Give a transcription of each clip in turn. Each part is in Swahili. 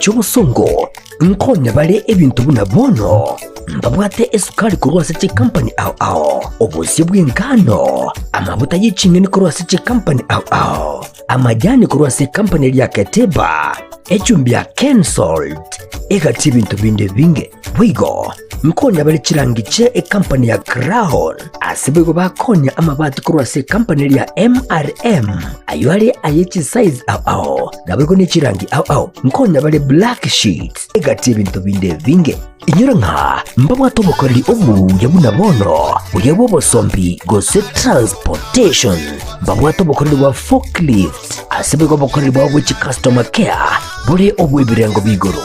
cy'obusongo nkonya bale ebintu buna bono mbabwate esukali kurwasa chi company ao obusi bw'engano amavuta y'icingeni kurwasa chi company ao amajani kurwasa company lya Keteba echumbi ya Kensalt egati ibintu binde binge bwigo nkonya bale chirangiche company ya Crown asibego bakonya amabati kurwasa company lya MRM ayuali ayechi size ao nabego ni chirangi ao nkonya bale Black Sheets egati ibintu binde binge inyura nka mbabwato bukoreri obu yabuna bono uyabo bosombi gose transportation mbabwato bukoreri bwa forklift asibego bukoreri bwa which customer care buri obu ibirengo bigoro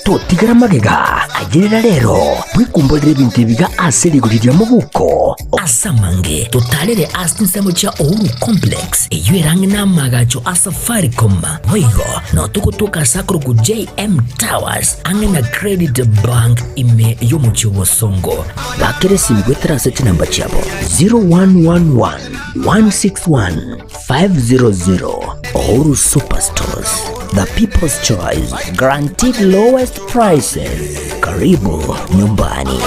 totigara magega agerera rero bwikumbolera ibintu biga aserigurira mu buko asamange totalere asinsemo cha Uhuru Complex eyuerange namagacho asafaricom hoigo no tukutuka sakuru ku JM Towers angena Credit Bank ime yomuchiwo songo bakere simgwe transit number chabo 0111 161 500 Uhuru Superstores, the people's choice, guaranteed lowest prices. Karibu nyumbani.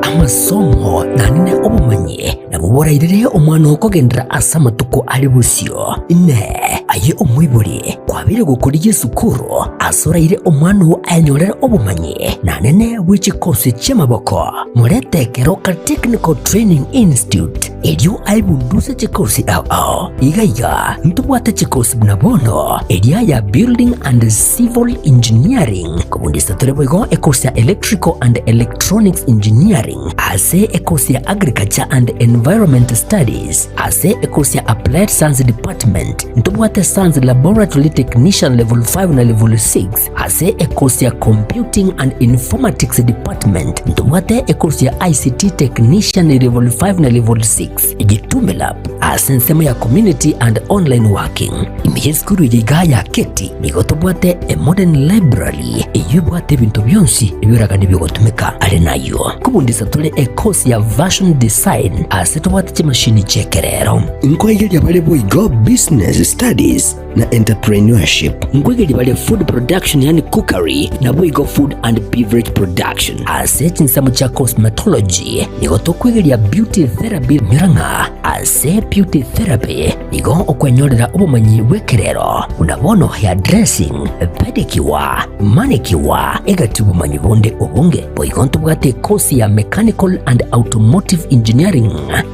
Amasomo nanine obumanye nabuborairire omwana okogendera asama tuko ali busyo ne aye omwibuli kwabire gukuri Yesukuru asoraire omwana anyorera obumanye nanene bw'ekikosi ky'amaboko muretekero ka Technical Training Institute elyo aibunduse ekikosi ao igaiga ntubwate ekikosi bunabono eliaya Building and Civil Engineering kubundisa tulebwego ekosi ya Electrical and Electronics Engineering ase ekosi ya Agriculture and Environment Studies ase ekosi ya Applied Science Department ntubwate Science Laboratory Technician level 5 na level 6 ase ekosi ya Computing and Informatics Department ntubwate ekosi ya ICT Technician level 5 na level 6 igitume lab ase nsema ya Community and Online Working imiyeskuru yigaya keti nigotubwate a modern library eyubwate bintu byonsi ibiraga nibigotumika ari nayo kubundisa tole ekosi ya Version Design ase tubwate chimashini chekerero nkwegeli abale boigo Business Studies na Entrepreneurship nkwegeli bale Food Production yani Cookery na boigo Food and Beverage Production ase chinsamo cha Cosmetology nigoto kwegeli ya Beauty Therapy miranga ase Beauty Therapy nigo okwenyorera obumanyi bwekerero unabono hair dressing pedicure manicure egati obumanyi bonde obunge boigo ntubwate kosi ya Mechanical and Automotive Engineering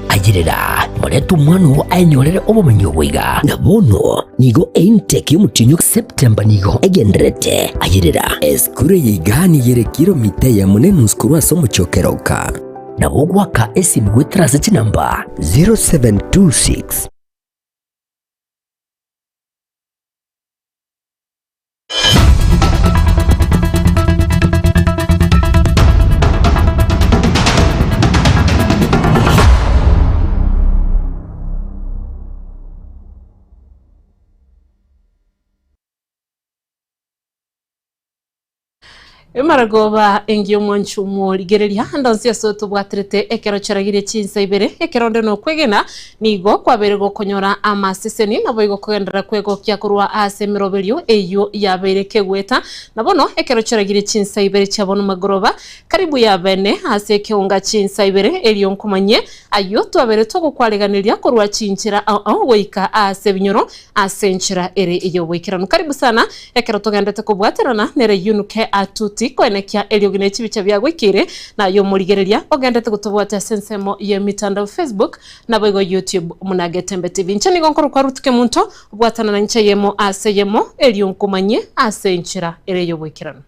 agirira muretu mwanu anyorere obumanyi obwiga nabono nigo intake y'umutinyo September nigo egenderete agirira eskure yigani yere kilomita ya munenu skuru asomo chokeroka na wogwaka esimgwe transit number 0726 Maragoba engio mwanchumo ligereria handansi yasoto bwatrete ekero charagire chinsa ibere ekero ndeno kwegena nigo kwabere gokonyora amaseseni nabo igo kugendera kwego kya kurwa ase miroberio eyo yabere kegweta nabono ekero charagire chinsa ibere cyabono magoroba karibu ya bene ase keunga chinsa ibere eliyo nkomanye ayo twabere to gukwareganiria kurwa chinchira aho goika ase binyoro ase nchira ere iyo wikirano karibu sana ekero togendete kubwaterana nere yunuke atuti kwenekia eliogine chibicha bya gwikire na yo murigereria ogendete gutubwata sensemo ye mitandao Facebook na boigo YouTube munagetembe TV nchani gonkoro kwa rutuke muntu bwatana na ncha yemo ase yemo elionkumanye ase nchira ere yo wikirano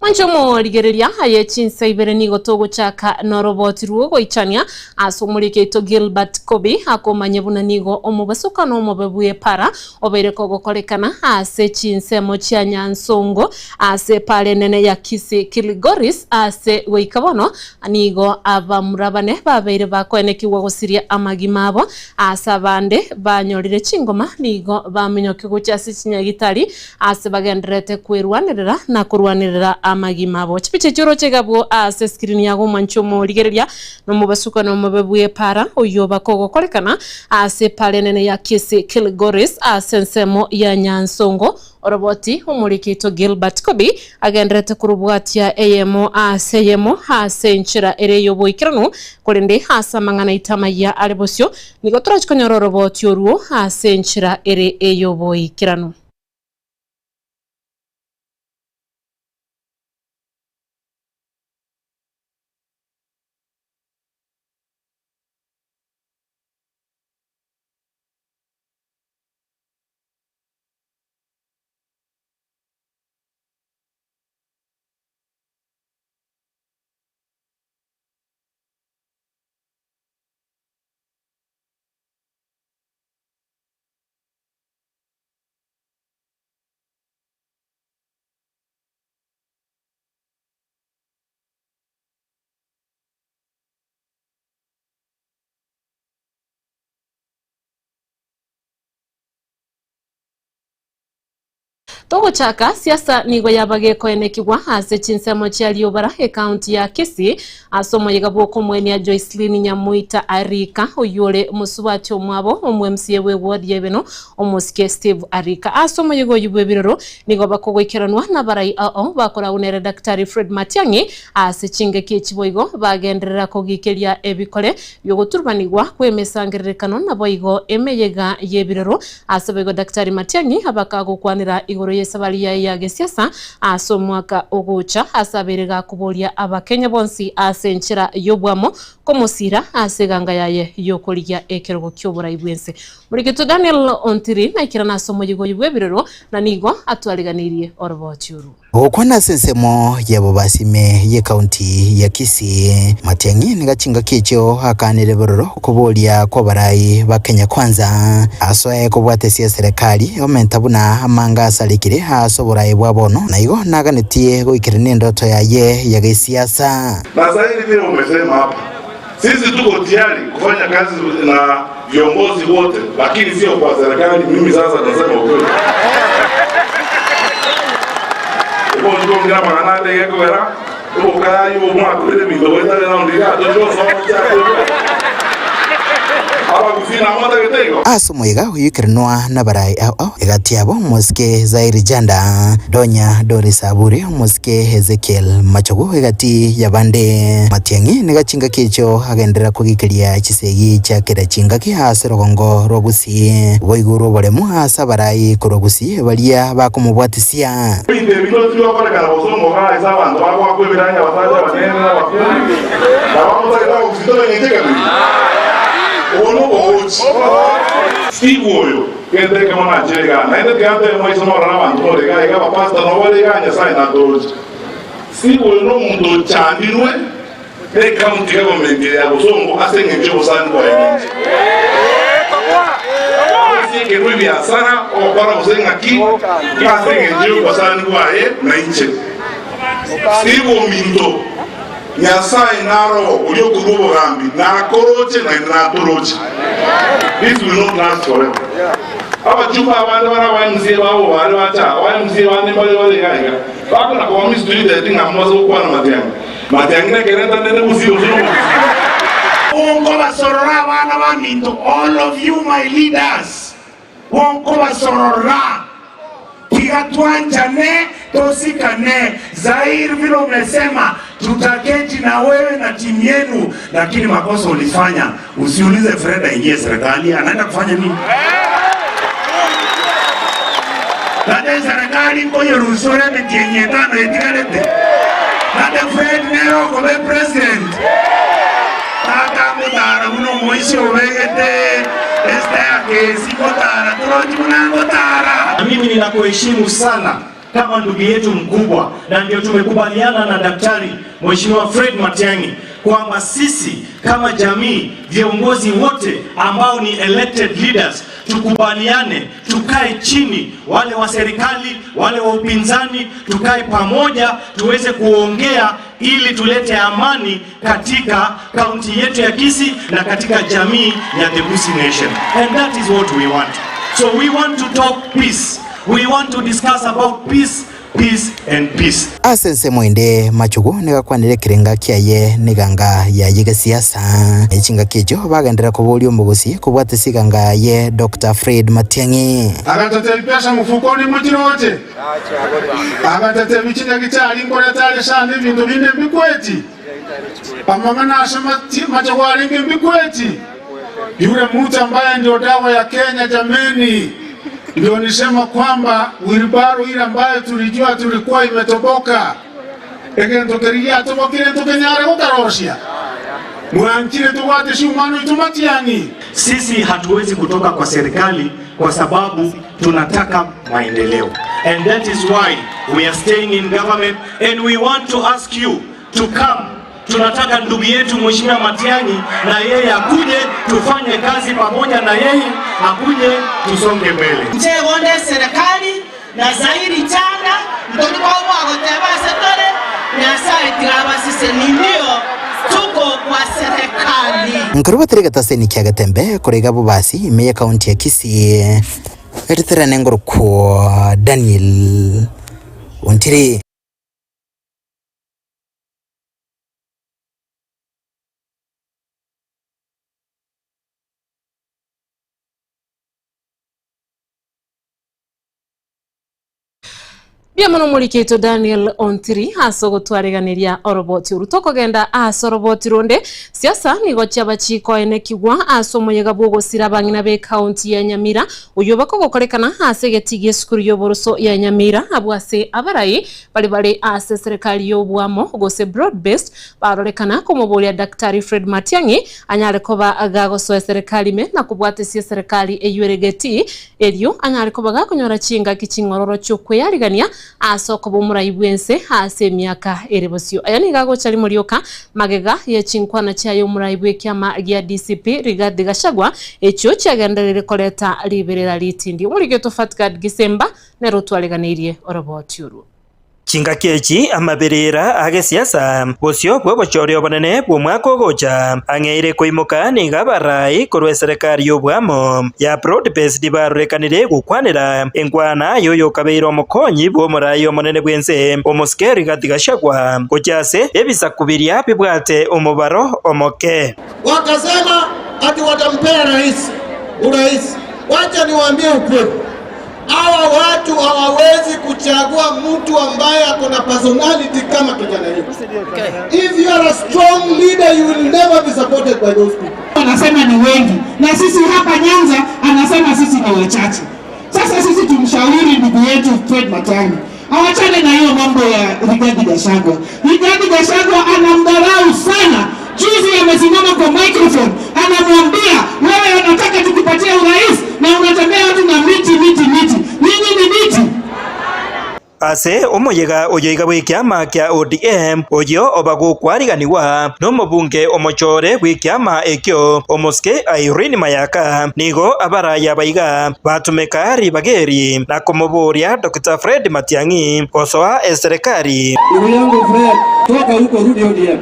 Manchomo ligereria haye chinsa ibere nigo togo chaka noroboti ruogo ichania asumulike to Gilbert Kobi akomanye buna nigo omubasuka no mobebuye para obere kogo kolekana ase chinse mochia Nyansongo ase pale nene ya Kisi Kilgoris ase weikabono nigo abamurabane babere bakoenekiwa gosiria amagimabo asabande banyorire chingoma nigo bamenyoke guchasi chinyagitari ase bagenderete kwirwanirira na kurwanirira amagimabo chipiche choro chegabo ase screen yago Manchomo ligereria no mubasuka no mubebuye para oyo bakogo kolekana ase pale nene ya Kisi Kilgoris ase nsemo ya Nyansongo oroboti umurikito Gilbert Kobi agendrete kurubwatia eyemo aseyemo hasenchira ereyo boikirano kurinde hasa mangana itama ya alebosyo nigo turachikonyoro roboti oruo hasenchira ere eyo boikirano. Togo chaka siasa nigo yabage koenekigwa ase chinsemo chialio bara county ya Kisii asomo yegaboko mweni ya Joycelyn Nyamuita Arika oyole musubati omwabo omwemsie we ward yebeno omusike Steve Arika asomo yego yubebiroro nigo bakogwekeranwa na barai bakora unere Dr. Fred Matiang'i ase chingeki chiboigo bagenderera kogikeria ebikole yogoturbanigwa kwemesangiririkano na boigo emeyega yebiroro ase boigo Dr. Matiang'i abakago kwanira igoro yesabalia ya gesiasa aso mwaka ogucha asaberega kubolia abakenya bonsi asenchira yobwamo komusira aseganga yaye yokolia ekerogo kyobora ibwense muriketo Daniel Ontiri na kirana somo yigo yibwebirero na nigo atwaliganirie orobotyuru okwana sensemo yabo basime ye county ya Kisii Matiang'i nigachinga kicho akanire bororo kubolia kwa barai bakenya kwanza asoe kubwatesia serikali omentabuna amanga salikire asobora bwabono na igo naganitie goikirene ndoto yaye ya gesiasa na zaidi vile umesema hapa sisi tuko tayari kufanya kazi na viongozi wote lakini sio kwa serikali. Mimi sasa nasema ukweli Bongo ngira manana yego era ukayi umwa kule bidoweta na ndiga dojo so chako asomoiga uyukirinwa na barai egatiabo muske Zairi Janda Donya Doris Aburi muske Ezekiel Machogo egati yabande Matiang'i nigachinga kicho agendera kugikeria chisegi cha kirachinga ki haserogongo rogusi boiguru boremu asa barai kurogusi balia bakumubwatisia inde biloti wakora karabosongo ga esa bantu bakwa kwebiranya basaja banene bakuni babamuza kitabo kusitole nyeteka ono ochi sigoyo kende kama na chega na ende kante mo isomo rana bantu orega ega pasta no orega nya sai na doji sigoyo no mundo chandinwe e county government ya bosongo asenge nje bosani kwa yenje sike rubi asana o para bosenga ki asenge nje bosani kwa ye na nje sigo mindo Nyasai naro uyo kurubo gambi na koroche na toroche. This will not last forever. Aba chupa abantu barabanze bawo bari bacha abanze bane bari gaiga bako na kwa misturi de tinga mozo kwa na Matiang'i na kerenta nene musiro zuno onko basorora bana ba minto all of you my leaders onko basorora Kigatuanjane tosikane Zairi vile umesema tutaketi na wewe na timu yenu lakini makosa ulifanya usiulize Fred aingie serikali anaenda kufanya nini Nade serikali kwa Yerusole mtienye tano etikarete Nade Fred nero kwa president Tata mutara uno moishi ovegete Este yake si mutara turoji muna mutara Mimi ninakuheshimu sana kama ndugu yetu mkubwa, na ndio tumekubaliana na Daktari Mheshimiwa Fred Matiang'i kwamba sisi kama jamii, viongozi wote ambao ni elected leaders, tukubaliane, tukae chini, wale wa serikali, wale wa upinzani, tukae pamoja, tuweze kuongea ili tulete amani katika kaunti yetu ya Kisii na katika jamii ya the Gusii Nation. And that is what we want. So we want to talk peace. We want to discuss about peace. Peace and peace. Asense mwende machugu nigakwanire kirenga kiaye niganga ya yiga siasa echinga kijo bagendera kubuli umugusi kubwate siganga ye Dr. Fred Matiang'i agatatera pesa mufukoni mutirote agatatera bichinya gichali ngora tale sana ibintu binde bikweti pamangana asema machawali bikweti yule mtu ambaye ndio dawa ya Kenya jameni. Ndio nisema kwamba wilbaro ile ambayo tulijua tulikuwa imetoboka egendokeria tobokire tokenyare ukaroshia mwanchire tuwate shumano itumatiani. Sisi hatuwezi kutoka kwa serikali kwa sababu tunataka maendeleo, and that is why we are staying in government and we want to ask you to come. Tunataka ndugu yetu Mheshimiwa Matiang'i na yeye akuje tufanye kazi pamoja na yeye, akuje tusonge mbele. Njegonde serikali na zairi changa ndoni kwa mwagoteba sekole na saiti abasise ndio tuko kwa serikali. Nkurubatirega taseni kiagatembe kurega bubasi meya kaunti ya Kisii eritera nengoro kwa Daniel Ontiri. Biamono mulikito Daniel Ontiri aso gutwareganiria oroboti urutoko genda aso roboti ronde siasa nigo cyabachiko enekigwa aso moyega bwogo sirabangina be county ya Nyamira uyobako gukorekana ase getigie skuru yoboroso ya Nyamira abwase abarai bali ase serikali yobwamo gose broad based barorekana komobolia Daktari Fred Matiang'i anyare koba agagoso serikali me na kubwate sia serikali eyuregeti elio anyare koba gakonyora chinga kichingororo chokwe yarigania asoko bomurayi bwense ase myaka erebosio aya ni gago cyari murioka magega ye chinkwana cyayo murayi bwe kyama gya DCP Rigathi Gachagua echo cyagenderere koleta liberera litindi murigeto Fatgad Gisemba nero twaleganirie orobotiuru Chinga kechi amaberera age siasa bosio bwo bochorio bonene bwo mwako gocha angeire koimoka ni gabarai korwe serikali yobwamo ya broad based barekanire gukwanira engwana yoyo kabeiro mokonyi bwo murayo monene bwense omoskeri Rigathi Gachagua gochase ebisakubiria bibwate omubaro omoke wakasema ati watampea urais. Wacha niwaambie ukweli, hawa watu hawawezi kuchagua mtu ambaye akona personality kama kijana yetu. If you are a strong leader, you will never be supported by those people. Anasema ni wengi na sisi hapa Nyanza anasema sisi ni wachache. Sasa sisi tumshauri ndugu yetu Fred Matiang'i awachane na hiyo mambo ya Rigathi Gachagua. Rigathi Gachagua anamdharau sana. Juzi amesimama kwa microphone anamwambia wewe unataka tukupatie urais na unatembea watu na miti. Nini ni miti? ase omoyega oyoiga bw'ikyama kya ODM oyo obagukwarganiwa n'omubunge omochore bw'ikyama ekyo omoske Irene Mayaka nigo abaraya baiga batumeka ribageri na kumuburia Dr. Fred Matiang'i kosoa serikali. Ndugu yangu Fred, toka huko rudi ODM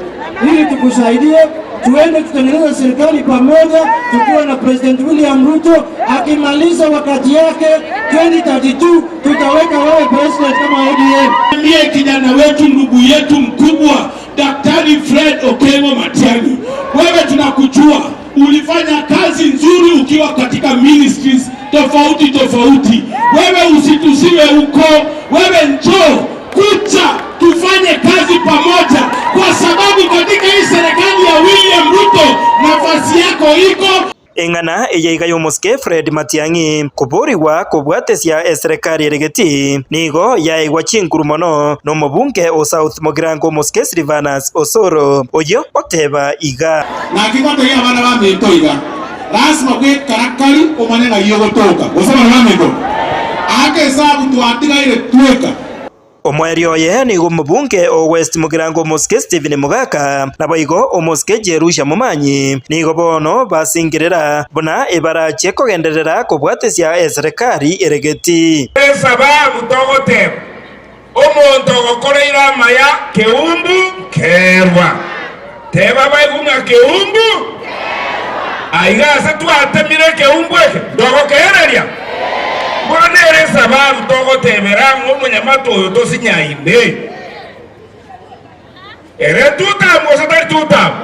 ili tukusaidie tuende tutengeneze serikali pamoja, tukiwa na President William Ruto akimaliza wakati yake 2032 tutaweka wewe president kama ODM. Ndiye kijana wetu, ndugu yetu mkubwa Daktari Fred Okengo Matiang'i, wewe tunakujua, ulifanya kazi nzuri ukiwa katika ministries tofauti. Wewe usitusiwe huko, wewe njoo kucha tufanye kazi pamoja, kwa sababu katika hii serikali ya William Ruto nafasi yako iko. Engana eyeiga yomoske Fred Matiang'i kuburiwa kubwatesia serikali eregeti nigo yaigwa chinkuru mono n'omubunge o South Mogirango moske Silvanus Osoro oyo oteba iga na kikoto ya bana bamito iga lazima kwe karakari omane na yogotoka osaba bamito ake sabu tuatiga ile tweka omweri oye nigo mubunge o West Mugirango Muske Stephen Mugaka nabo igo omuske Jerusha Mumanyi nigo bono basingirira buna ibarache kogenderera kubwatesia serikali eregeti sababu togote omonto gokoreira maya keumbu kerwa teba baiguna keumbu aigasa twatemire keumbu eke dogo kehereria bonere sababu togotebera ng'omunyamato oyo tosinyaine ere tutamu osatari tutamu.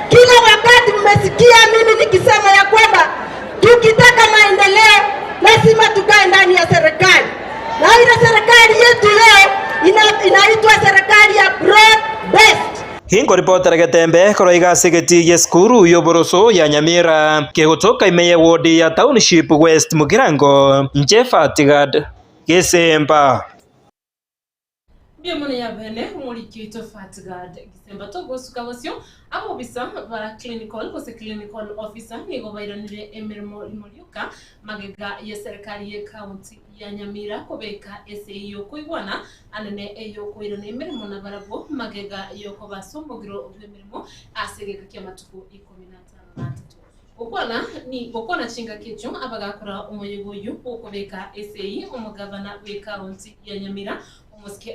Kila wakati mmesikia mimi nikisema ya kwamba tukitaka maendeleo lazima tukae ndani ya serikali, na ile serikali yetu leo inaitwa serikali ya broad based. Hingo reporter Getembe koroiga segeti yeskuru yoboroso ya Nyamira kegotoka imeye wodi ya township West Mugirango Fatigat Gisemba Bienvenue à Bene, Molikito Fatigat Gisemba Togo Sukawasio abo bisa bara clinical kose clinical officer nigo bairanire emirimo Molioka magega ya serikali ya county ya Nyamira kobeka SEO kuigwana anene eyo kuirana emirimo na barabo magega yoko basomogiro emirimo asegeka kyamatuku 15 Ukona chinga kicho abagakora umuyoboyu ukobeka SEI umugabana we county ya Nyamira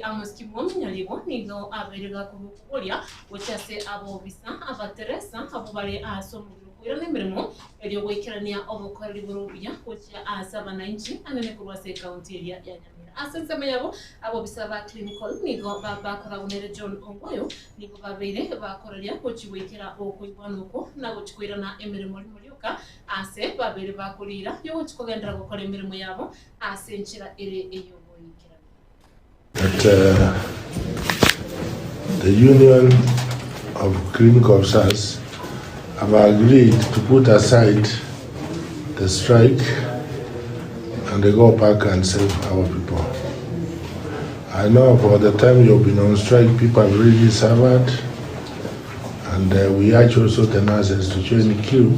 Amoski Mominyalibo nigo aberega kubukulia wachase abo bisa abateresa abo bari asomugiro kuirana emirimo elyo gwikirania obukoreri burubya kucha asaba 90 anene kurwase county ya Nyamira asense mayabo abo bisa ba clinical nigo bakora unere John Ongoyo nigo babere bakoreria kuchi wikira okuibwanuko nago chikwirana emirimo Molioka ase babere bakurira yo chikogendera gukora emirimo yabo ase nchira ere eyo that the Union of Clinical Officers have agreed to put aside the strike and they go back and save our people. I know for the time you've been on strike, people have really suffered, and we urge also the nurses to join the queue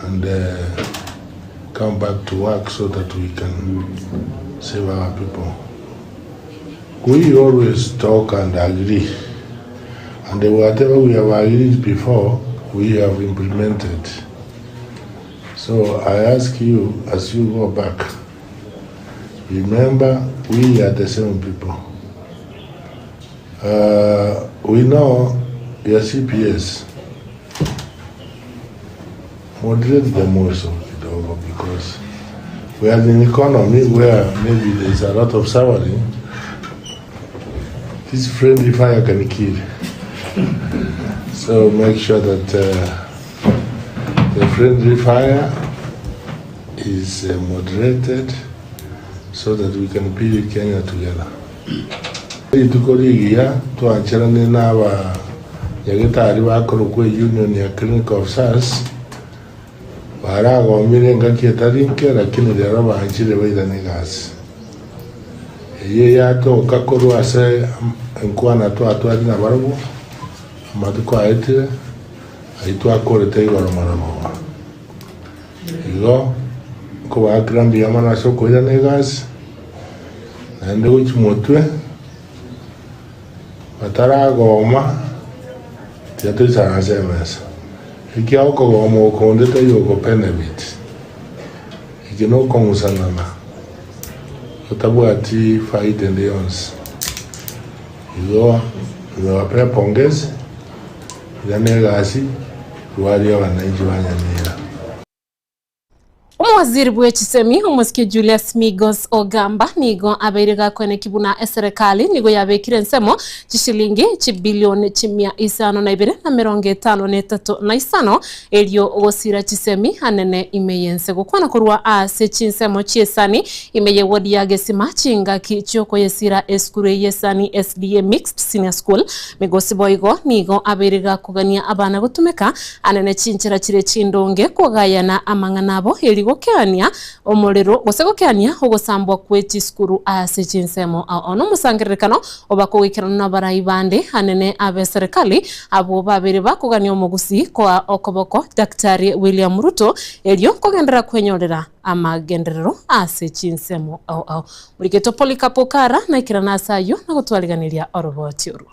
and come back to work so that we can save our people. We always talk and agree, and whatever we have agreed before, we have implemented. So I ask you, as you go back, remember we are the same people. We know your CPS moderate the most of it over because we are in an economy where maybe there's a lot of suffering. This friendly fire can kill. So make sure that the friendly fire is moderated so that we can build Kenya together. Tukorigia tuancherane n'aba yagetari bakora ku union ya clinical officers baragomire ngakiyetari nke lakini rero banjire baidane gas. Ye yato kakoro ase nkwana twatwari na barabo amaduko aitire aitu akorete igoro maramo igo ko bakrambi yamana soko ya negas nande uchimotwe bataragoma tiatu sana semesa ikiao ko gomo ko ndete yogo penebit ikino ko musanana utabwati faida ndeons igo niwapea pongezi yanegasi wali wananchi wa Nyamira. Waziri bw'ekisemi omusike Julius Migos Ogamba nigo aberega kwene kibuna serikali nigo yabekire nsemo chishilingi chibilioni 553 elyo osira chisemi anene imeyense gukwana kurwa ase chinsemo chiesani imeye wodi ya gesima chinga kichoko yesira eskure yesani SDA Mixed Senior School Migosi boigo nigo aberega kugania abana gutumeka anene chinchira chire chindonge kugayana amanganabo eligo gukeania omorero gukeania ugusambwa kweti skuru ase chinsemo ono musangiririkano oba kugikirana na barai bande anene abe serikali abo babiri bakugania omugusi kwa okoboko Daktari William Ruto elio kugendera kwenyorera amagenderero ase chinsemo muriketo Polycarp Kara na ikirana sayo na gutwaliganiria oroboti oru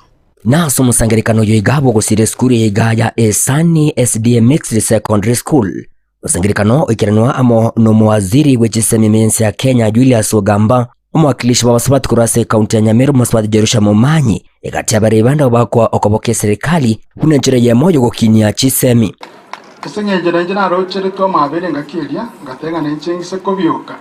naso musangirikano yo igabo gusire skuru ya igaya Esani SDA Mixed Secondary School musangirikano ikiranwa amo no mwaziri wechisemi mensi ya Kenya Julius Ogamba umwakilishi wa wasabati kurase kaunti ya Nyamira maswati Jerusha Momanyi ikati abari banda obakwa okoboke serikali kuna njira ya moyo gokinya chisemi Kisengenjera njira rochereko mabere ngakiria ngatenga nenchengise kobyoka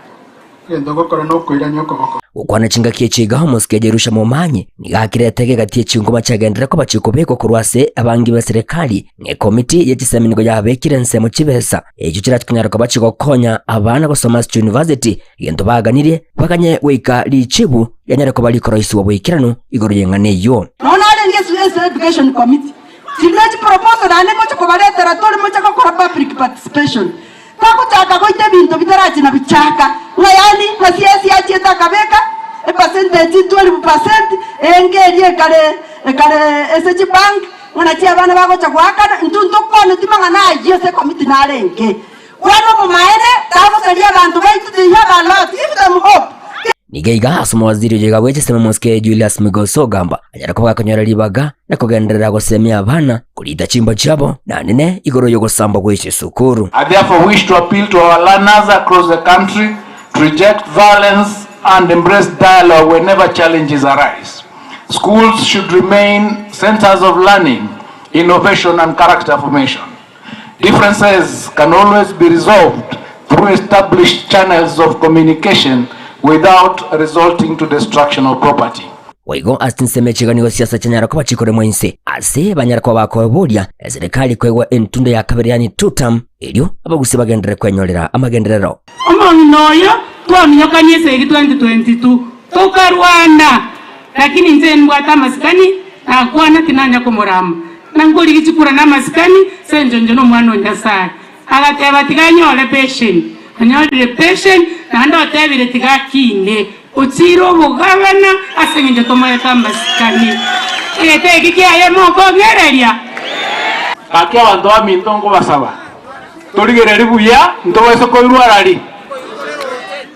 gendo gokora no kwira nyokoboko ukwana chinga kiechiga homoske Jerusha Momanyi nigakirete gatie chingoma chagendera ko bachikobeko kurwase abangi ba serikali nge komiti yechisemi nigo yabekire nsemo chibesa ejo kiratwinyara ko bachikokonya abana gosoma university gendo baganire bakanye weika lichibu yanyara ko baliko rais wa bwikirano igoro yengane yo nona nge education committee Tinachi proposal ane mocho kubaletera tole mocho kwa public participation. Kakutaka koite bintu bitarachi na bichaka. Ngayani na siasi achieta kabeka e percentage 12% engeri kare SH bank unachia bana bako cha kwaka ntunto kwa ntimanga na yese committee na renke. Kwano mumaene tabo seria bantu baitu ya balot give them hope. Nigeiga asoma waziri yega weche sema moske Julius Migoso Gamba anyara ko bakonyora libaga na kugenderera gusemia abana kulita chimbo chabo na nene igoro yo gusamba kweche sukuru. I therefore wish to appeal to our learners across the country to reject violence and embrace dialogue whenever challenges arise. Schools should remain centers of learning, innovation and character formation. Differences can always be resolved through established channels of communication without resulting to destruction of property. Waigo astinseme chiganigo siasa chanyara ko bachikore mwense ase banyara ko bakoboria serikali kwegwa entunde ya kabiri yani tutam elio abagusi bagendere kwenyorera amagenderero omonnoyo twamyokanye segi 2022 toka Rwanda lakini nze mbwata masikani akwana kinanya ko muramba nangoli gichikura na masikani senjonjo no mwana onyasaye agateba tiganyole patient anyole patient nando tebire tigakinde Uchiro bugabana asengenje tomoye tambasikani ete kikiaye moko gereria bakia bantu baminto ngo basaba toligereri buya ntobaso ko irwarari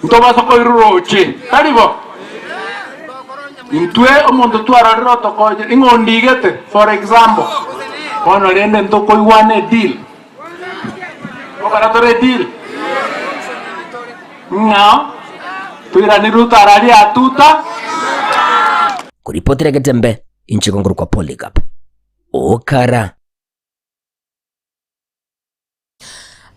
ntobaso ko iruroche taribo intwe omuntu twarariro tokoje ingondigete for example ono rende ntoko iwane deal obaratore deal no tuira ni ruta arari atuta kuripotera Getembe inchikonguru kwa Polycarp Kara.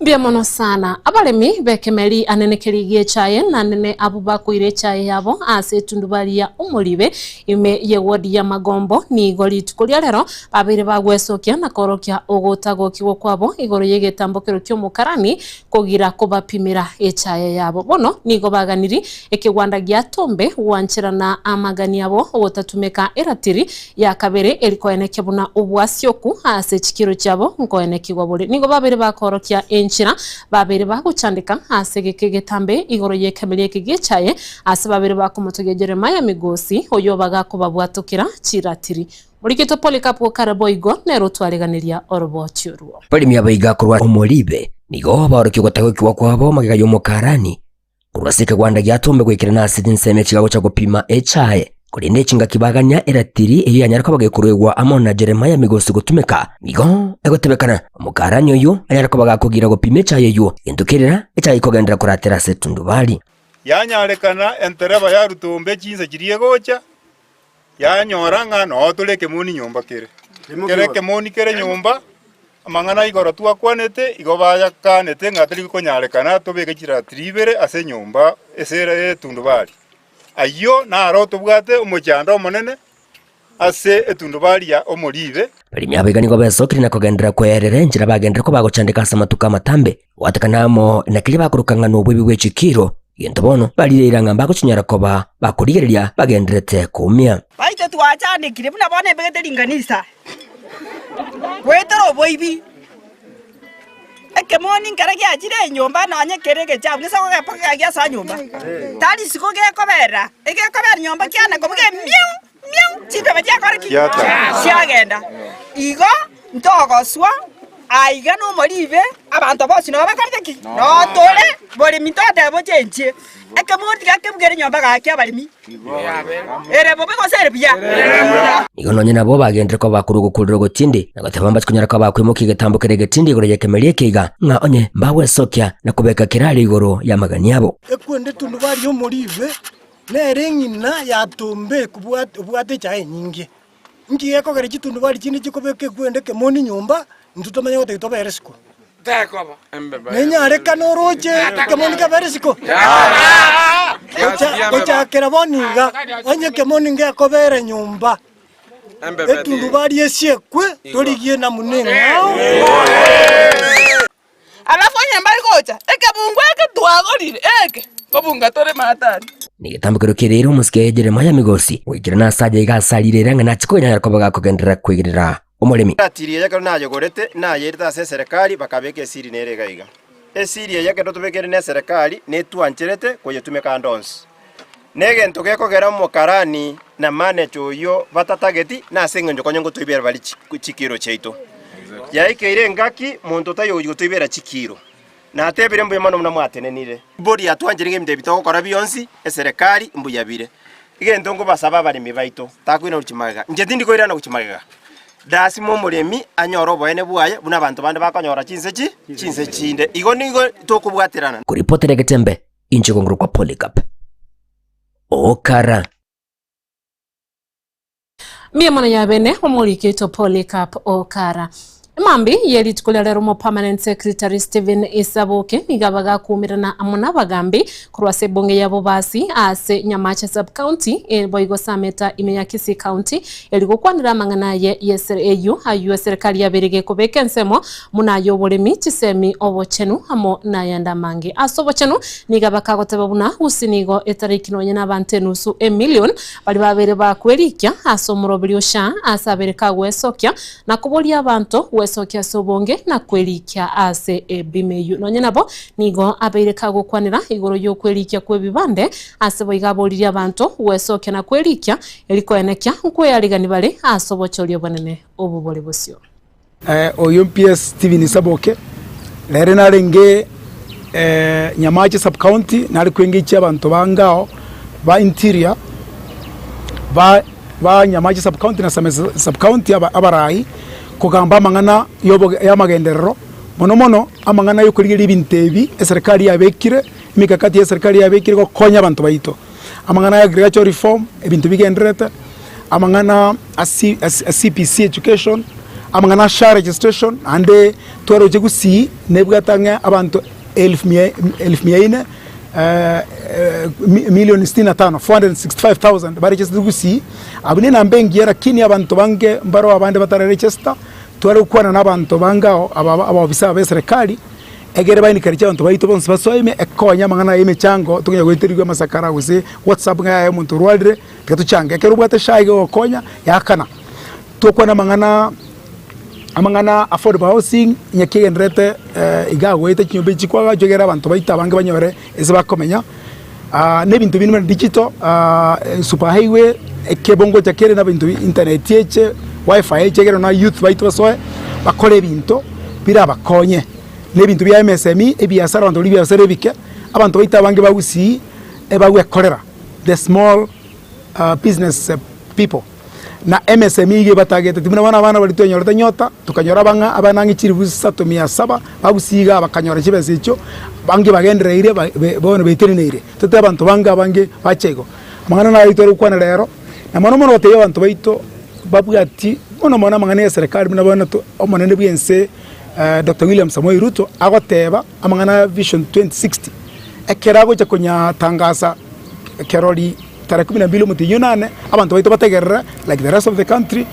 Mbia mono sana abalemi bekemeri anenekerigie chaye na nene abuba kuire chaye yabo ase tundubalia umuribe ime yewodi ya Magombo ni igori tukulia lero babiri bagwesokia na korokia ogotago kiwo kwabo igoro yegetambokero kyo mukarani kugira kubapimira echaye yabo bono nigo baganiri ekigwanda gya Tombe wanchira na amagani yabo ogotatumeka eratiri ya kabere elikoeneke buna ubwasyoku ase chikiro cyabo nkoenekigwa buri nigo babiri bakorokia enchira babiri baguchandika ase gekegetambe igoro yekemelie kigichaye ase babiri bakumutege Jeremiah Migosi oyo bagakubabwatukira chiratiri Muriketo Polycarp Karaboigo nero twariganiria orobotyuruo Palimi abayiga kurwa umolibe nigo barokyo gotako kiwa kwabo magayo mukarani kurasika gwanda gya Tombe gwekira na asidi nseme chigago cha gupima echaye kurinde chinga kibaganya eratiri eyo yanyara ko bagekurwegwa amona Jeremiah Migosi gutumeka nigo egotebekana mukarani oyo anyara ko bagakugira gupima echaye yo endukirira echaye kogendera kuratera setundubali yanyarekana entereba ya Rutumbe chinze kiriye gocha yanyoranga no tuleke muni nyumba kereke muni kere nyumba amangana igoro twakwanete igobaya kanete ngatiri konyarekana tobeke kira tribere ase nyumba esere etundubali ayo naro tubwate umucyanda omonene ase etundubali ya omuribe Palimi abegani go besokiri na kogendera kwerere njira bagendera ko bagochandika samatuka matambe watakanamo nakiri bakurukanga no bwebi bwechikiro yento bono balirira ngamba ko chinyara koba bakurigereria bagenderete kumia baite twachane kire buna bone begete linganisa wetero boibi ekemoni nkara giachire nyumba nonye kerege chabu gisa ko gapaka giasa nyumba tali siko gekobera egekobera nyumba kiana kobuge miu chipe batia korki siagenda igo ntogoswa aiga no moribe abantu bose no bakarteki no tole bori mitote bochenche ekemoti gakebugere nyumba gakia barimi ere bobe koserbia igononye nabo bagendere ko bakuru gukuriro gutindi nagatebamba tkunyara ko bakwimuka igatambukire getindi igoro yekemerie kiga nga onye mbawe sokya na kubeka kirali igoro ya magani yabo ekwende tundu bari yo moribe nere ngina yatombe kubwate chae nyingi ngiye ko gari chitundu bari chini chikobeke kwende kemoni nyumba ntutomanya gote tobere siko tekoba embebe nenya kanoroje kemoni kabere siko Ocha kera boniga onye kemoni nge akobere nyumba etundu bari esiekwe torigie na munenga alafu nyambari kocha ekabungwe ketwagorire kobunga tore matani nigitambukiro kirero musike Jeremiah Migosi wikira na saja igasalire ranga na chikonya yakoba gakogendera kwigirira umurimi atiriye yakero nayo gorete nayerita se serikali bakabeke siri nerega iga esiri yakero tubekere ne serikali netwancherete koyetume kandons negento gekogera mu karani na manager oyo batatageti na sengenjo konyengo tuibera bali chikiro cheito yaikeire ngaki muntu tayo tuibera chikiro na atebire mbuye mano muna mwatenenire bodi atwanjeringe mdebito gukora bionsi eserikali mbuyabire igento ngo basaba bari mibaito takwina uchimaga nje ndindi koirana uchimaga dasi mo muremi anyoro boene bwaye buna abantu bande bakonyora chinse chinde igo nigo tokubwaterana kuripotera getembe inche konguru kwa Polycarp Okara mie mwana yabene omurikito Polycarp Okara Mambi yeri tukulera mu permanent secretary Steven Isaboke nigabaga kumirana amuna bagambi kurwase bonge yabo basi ase Nyamacha sub county boigo sameta imeyakisi county eligokwanira mangana ye YSRAU ayu serikali yaberege kubeke nsemo munayo bolemi chisemi obochenu amo nayanda mangi asobochenu nigabaka gotebabuna usinigo etariki nonye nabante nusu million bali babere bakwerikia asomuro biliosha asabereka wesokya na kubolia abantu wesokya sobonge na kwerikia ase bimeyu nonye nabo nigo abereka gukwanira igoro yo kwerikia kwebibande ase boigaboliria abantu wesokya na kwerikia eliko enekya kweyarigani bale asobochorio bonene obubole bosio oyo PS Steven Isaboke lere narenge Nyamache sub county nari kwengicha abantu bangao ba interior ba Nyamache sub county na sub county abarai kugamba amangana yobo yamagenderero mono amangana yo kurigira ibintebi eserikali yabekire mikakati eserikali yabekire ko konya abantu baito amangana ya agricultural reform ebintu bigendereta amangana CPC education amangana share registration ande tworoje gusi nebwatanga abantu 1100 million 65 465,000 bari register gusi abune nambengi era kini abantu bange mbaro abande batare register twari ukwana nabantu bangao ababisa ba serikali egere bayini karicha abantu bayito bonse basoime ekonya mangana yime chango tukunya gwetirigwa masakara wese WhatsApp ngaye muntu rwalire tukatuchanga ekero bwate shaiga okonya yakana tukwana mangana amangana affordable housing nyakigendrete igagwete kinyombe chikwaga jogera abantu bayita bange banyore ese bakomenya nebintu bintu digital super highway ekebongo chakere na bintu internet yeche wifi chegero na youth bayito basoe bakore bintu bira bakonye nebintu bya MSME ebiasara abantu libya serebike abantu bayita bange bagusi ebagwe kolera the small business people na MSME ge batagete timuna bana bali tonyora nyota tukanyora banga abanangi chiribusa 700 bagusiga bakanyora chibese icho bange bagendere ire bone beterineire tete abantu banga bange bachego mangana na itoro kwana lero na mono bateye abantu baito babwati mono mangana ya serikali muna bana to omonene bwense Dr. William Samoei Ruto agoteba amangana Vision 2060 ekerago chakonya tangasa keroli tarehe 12 mutiyunane abantu baito bategerera like the rest of the country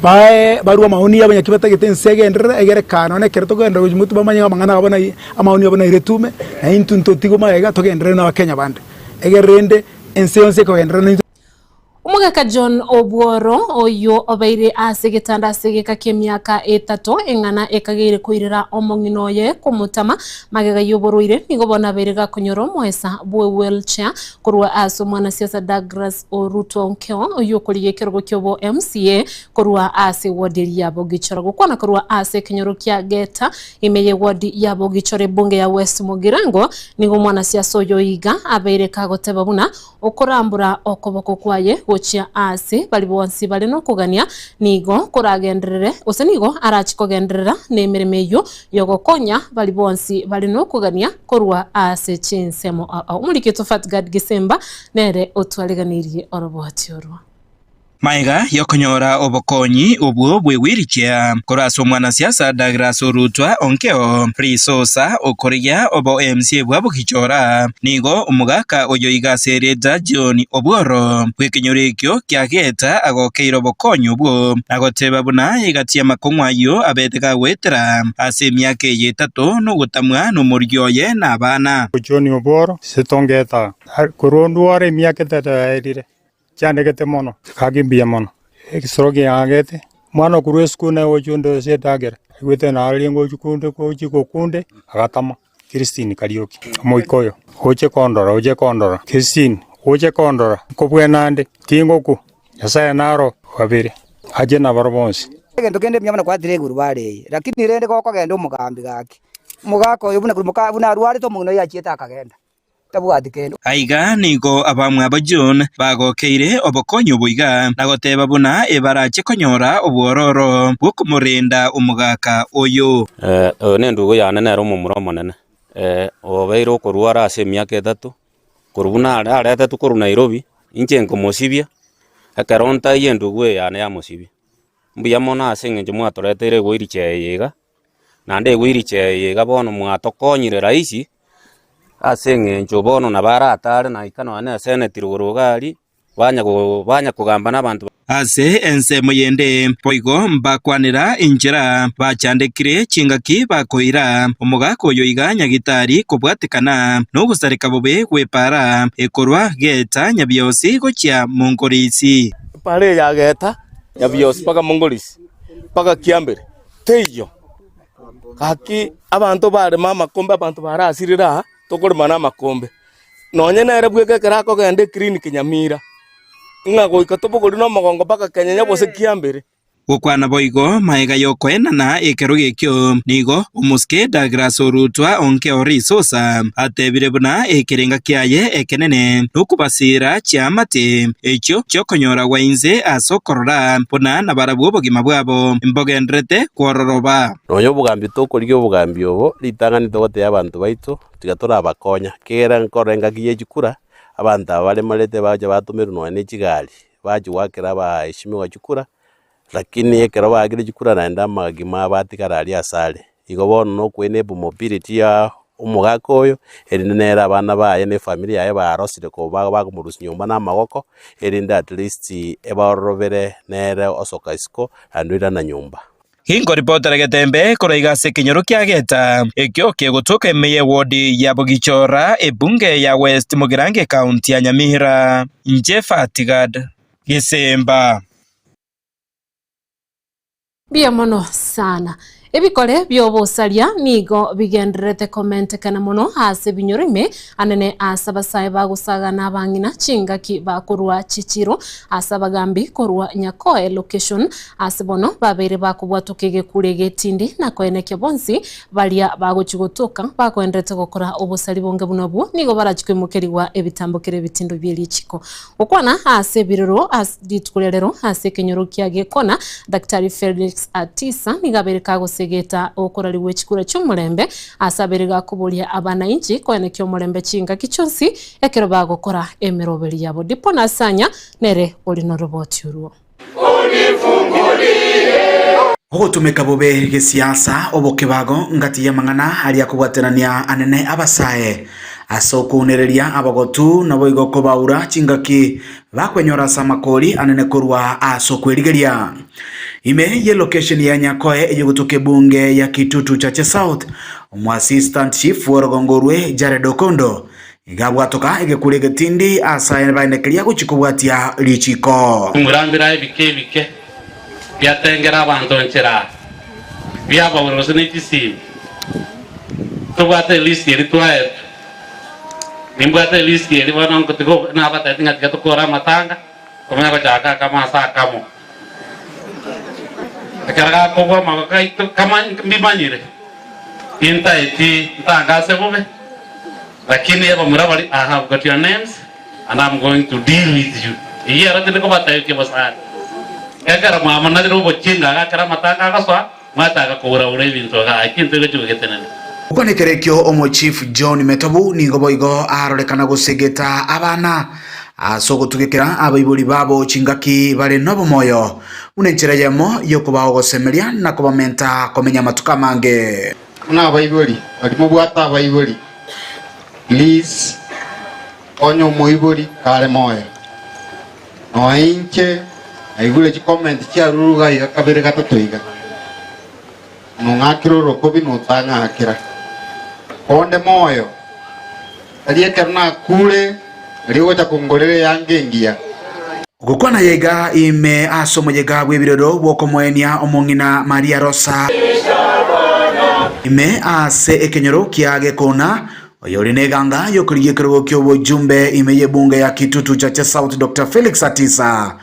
barua maoni y'abanyakibata nsegendera egere kanone kereto genda mutu bamanya mangana abona amaoni abona iretume na intunto tigo maega togendera na Kenya bande egerende enseyonse ko gendera Umugaka John Obworo oyo obaire ase gitanda ase gikake myaka 3 eng'ana ekagire kuirira omong'ino ye kumutama magega yoboruire nigo bona berega kunyoro mwesa bwe wheelchair kurwa ase mwana siasa Douglas Oruto Onkeo oyo kuriye kirogo kyobo MCA kurwa ase wadi ya Bogichoro gukona kurwa ase kinyoro kya Geta imeye wadi ya Bogichoro bunge ya West Mugirango nigo mwana siasa oyo iga abaire kagoteba buna okurambura okoboko kwaye gochia ase bali bonsi bali no kugania nigo kuragenderere ose nigo arachikogenderera nemirime yo yogokonya bali bonsi bali no kugania korwa ase chinsemo umuriketo Fatgad Gisemba nere otwaleganirie oroboti orwa Maiga yokonyora obokonyi obwo bwewirikia koraso mwana siasa Douglas Oruto Onkeo Prisosa okoriya obo MCA bwa Bogichora nigo umugaka oyo igasereta John Obworo kwekinyorekyo kya Geta agokeiro bokonyi obwo agoteba buna igatia makongwayo abetega wetera ase myaka 3 no gutamwa no muryoye na bana John Obworo setongeta korondware myaka 3 erire Chandegete mono, kagimbia mono. Ekisoroge agete. Mwana kurwe skuna ojundo setagera. Wete na alingo jukunde ko jikokunde agatama. Christine Karioki. Moikoyo. Oje kondora. Christine. Oje kondora. Kobwenande. Kingoku. Yasaya naro wabere. Aje na barobonsi. Gendo kende myamana kwa direguru bare. Lakini rende ko gendo mugambi gaki. Mugako yobuna kumuka buna ruari to mungno ya chieta akagenda. Aiga nigo abamwe abajon bagokeire obokonyo buiga nagoteba buna ebarache konyora obwororo bwokumurenda umugaka oyo nendugo yana nero mumuro monene obeiro korwara ase myaka 3 korubuna ara 3 koru Nairobi inche ngomosibia akaronta yendugo yana ya mosibia mbuya mona ase ngenje mwatoretere goiriche yega nande goiriche yega bono mwatokonyire raisi asenge njobono na baratare na ikano ane senate rugari banya kugamba n'abantu ase ensemo yende poigo mbakwanira injira bachandekire chingaki bakoira umugaka oyo iganya gitari kubwatikana no gusarika bobe kwepara ekorwa Geta nyabyosi gochia mongorisi pare ya Geta nyabyosi paka mongorisi paka kiambere teyo kaki abantu bare mama kombe abantu barasirira tokore mana makombe nonye nere bweke kerako gende clinic Nyamira ngago ikatobogori no magongo paka Kenya bose kiambere gukwana boigo maiga yokoenana ekero gekyo nigo umuske Douglas Oruto Onkeo Risosa atebire buna ekerenga kyaye ekenene nukubasira cyamate ekyo cyokonyora wainze asokorora buna nabarabwo bogima bwabo imbogendrete kwororoba noyo bugambi tokoryo bugambi obo litangani togote y'abantu baito tigatora abakonya kera nkorenga kiye chikura abantu abale malete baje batumiru no nechigali baje wakera ba ishimiwa chikura lakini ekero bagire chikura naenda magima batikara ali asale igo bono no kwenebu mobility ya umugaka oyo erinera abana baye ne family yaye barosire ko bagumurusi nyumba na magoko erinda at least ebarobere nere osoka isko andwira na nyumba Hingo reporter Getembe koraiga se kinyoro kya Geta ekyo kegotoka emeye wodi ya Bogichora ebunge ya West Mugirango County ya Nyamira nje Fatgad Gisemba Bia mono sana. Ebikore byobosalia nigo bigenderete comment kana mono ase binyorime anene asabasaye bagusaga nabangina chingaki bakurwa chichiro asabagambi korwa Nyakoe location asebono babere bakubwatukege kurege tindi nakoeneke bonsi balia bagochigotoka bakoendete gukora obosali bonge bunobu nigo barachikimukeriwa ebitambokere bitindo byelichiko okwana ase biroro asditkulelero ase kenyoro kyage kona Dr. Felix Atisa nigabere kago Geta okorali wechikura cy'umulembe asaberega kubulia abana inji kwenekyo mulembe chinga kichonsi ekero bagokora emiroberi yabo dipo nasanya nere oli no roboti uruo Ogotumeka bobe gesiasa obokebago ngati ya mangana ali akubwaterania anene abasaye asokunereria abagotu nabo igoko baura chingaki bakwenyora samakoli anene kurwa asokwerigeria ime ye location ya Nyakoe ejugutuke bunge ya Kitutu Chache South assistant chief wa Rogongorwe Jared Okondo igabwatoka igekure getindi asa banekeria guchikubwatia lichiko murambira bike byatengera abantu nchera byaba boroze n'ikisi tubate list iri twaye nimbate list iri bana ngo tiko na bata tinga tukora matanga komenya bajaka kama sakamo akaraga kogo magakai kama mbimanyire inta eti tanga sebube lakini hapa murabali I have got your names and I'm going to deal with you iya rati ko bata yuki basara kagara mama na robo chinga akara matanga kaswa mata ko ura bintu ga kintu getenene uko nekerekyo omo chief John Metobu ni goboigo arorekana gusegeta abana asogo tugekera abaibuli babo chingaki bale nobo moyo unenchera yamo yokubaho gosemeria na kubamenta komenya matuka mange kuna abaibuli alimo bwata abaibuli please onyo moibuli kale moyo no inche aigule chi comment chia ruruga yakabere gatatuiga no ngakiro rokobi no tanga akira onde moyo aliyekerna kule aliyocha kongolele yangengia gukwana yega ime asomo yega bwebirero bwokomwenia omongina Maria Rosa ime ase ekenyoro kiage kona oyori neganga yokuriye kirogo kyobo jumbe ime yebunge ya Kitutu Chache South Dr. Felix Atisa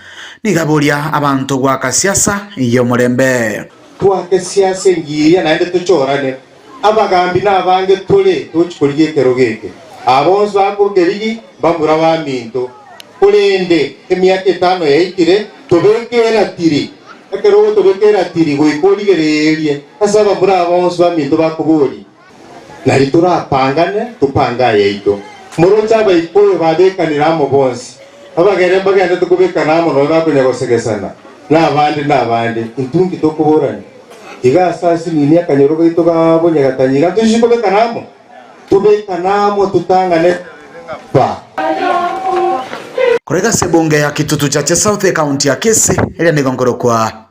nigaboria abantu gwa kasiasa iyo murembe twake siasa ngiya naende tuchorane abagambi nabange tole tuchikuriye kerogeke abonzo bakurgerigi bambura wa minto kulende emyaka 5 yaitire tobekera tiri ekerogo tobekera tiri goikorigererie asa bambura abonzo ba minto bakuburi nari turapangane tupanga yaito murocha baikoyo badekanira mo bonsi abagere bagende tukubekana mo no bakunya gosegesana nabandi intungi tokuburana iga sasi nini akanyorogo itogabonya gatanyiga tushikobekanamo tubekanamo tutangane pa kurega sebunge ya Kitutu Chache South County ya Kisi ile ni gongoro kwa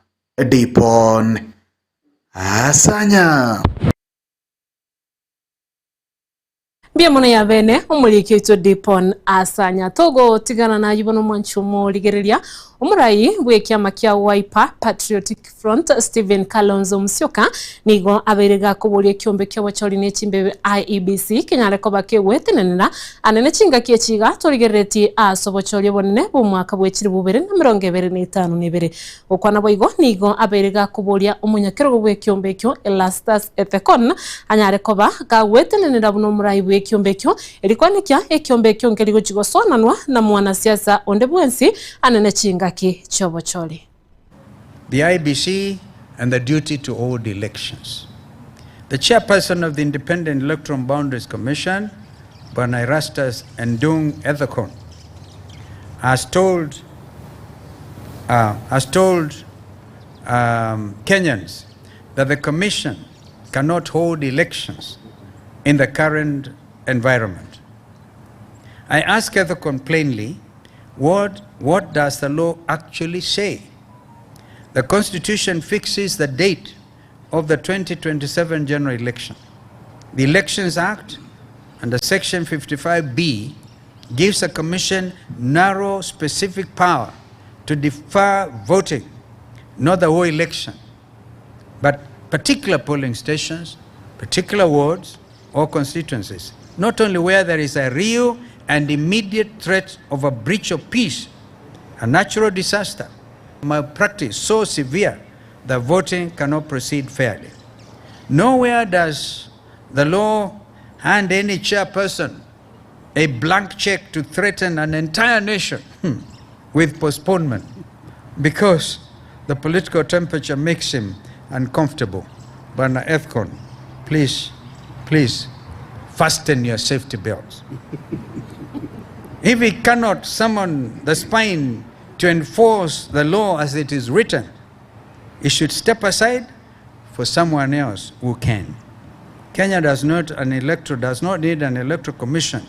Dipon Asanya Bia mwana ya bene umuliki ito Dipon Asanya togo tigana na yubono mwanchumo ligerelia umurai bwekiama kia Wiper Patriotic Front Stephen Kalonzo Musyoka nigo aberega kubulia kiombe kia wachori nechimbe IEBC kenyareko bakewetenenera anene chinga kia chiga torigereti asobochori bonene bumwaka bwechiri bubere na 2025 nibere okwana boigo nigo aberega kubulia umunyakero bwe kiombe kyo Elastus Ethekon anyareko ba gawetenenera buno murai bwe kiombe kyo elikwanikya ekiombe kyo ngeligo chigosonanwa na mwana siasa onde bwensi anene chinga ki chobochori. The IEBC and the duty to hold elections. The chairperson of the Independent Electoral Boundaries Commission, Bwana Erastus Ndung Ethekon, has told Kenyans that the commission cannot hold elections in the current environment. I ask Ethekon plainly, what does the law actually say? The Constitution fixes the date of the 2027 general election. The Elections Act under Section 55B gives the Commission narrow specific power to defer voting, not the whole election, but particular polling stations, particular wards or constituencies, not only where there is a real and immediate threat of a breach of peace, a natural disaster, malpractice so severe that voting cannot proceed fairly. Nowhere does the law hand any chairperson a blank check to threaten an entire nation with postponement because the political temperature makes him uncomfortable. Bwana Ethekon, please fasten your safety belts. If he cannot summon the spine to enforce the law as it is written, he should step aside for someone else who can. Kenya does not need an electoral commission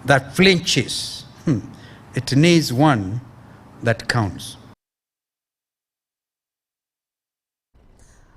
that flinches. It needs one that counts.